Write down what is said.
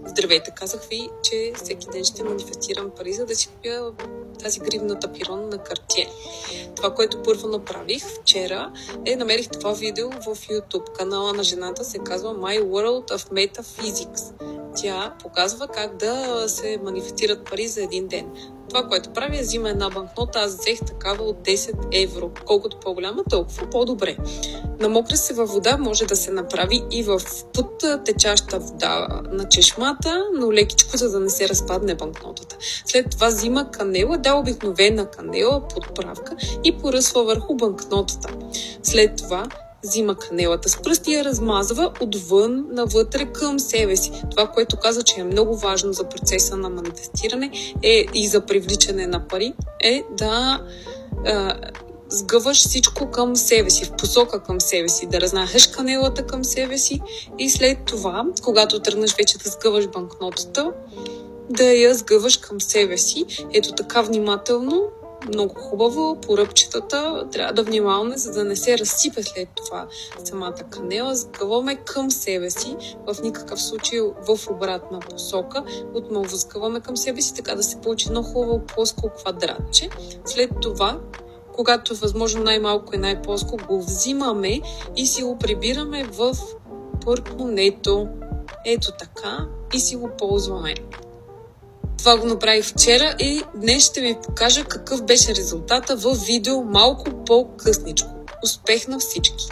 Здравейте, казах ви, че всеки ден ще манифестирам пари, за да си купя тази гривна тапирон на Cartier. Това, което първо направих вчера, намерих това видео в YouTube. Канала на жената се казва My World of Metaphysics. Тя показва как да се манифестират пари за един ден. Това, което правя, взима една банкнота, аз взех такава от 10 евро. Колкото по-голяма, толкова по-добре. Намокри се във вода, може да се направи и в под течаща вода на чешмата, но лекичко, за да не се разпадне банкнотата. След това взима канела, обикновена канела, подправка и поръсва върху банкнотата. След това взима канелата с пръсти и я размазва отвън навътре към себе си. Това, което каза, че е много важно за процеса на манифестиране и за привличане на пари, е да сгъваш всичко към себе си, в посока към себе си, да размахаш канелата към себе си и след това, когато тръгнеш вече да сгъваш банкнотата, да я сгъваш към себе си. Ето така внимателно, много хубаво, по ръбчетата трябва да внимаваме, за да не се разсипе след това самата канела. Сгъваме към себе си, в никакъв случай в обратна посока. Отново сгъваме към себе си, така да се получи едно хубаво плоско квадратче. След това, когато е възможно най-малко и най-плоско, го взимаме и си го прибираме в портмонето. Ето така и си го ползваме. Това го направих вчера и днес ще ви покажа какъв беше резултата в видео малко по-късничко. Успех на всички!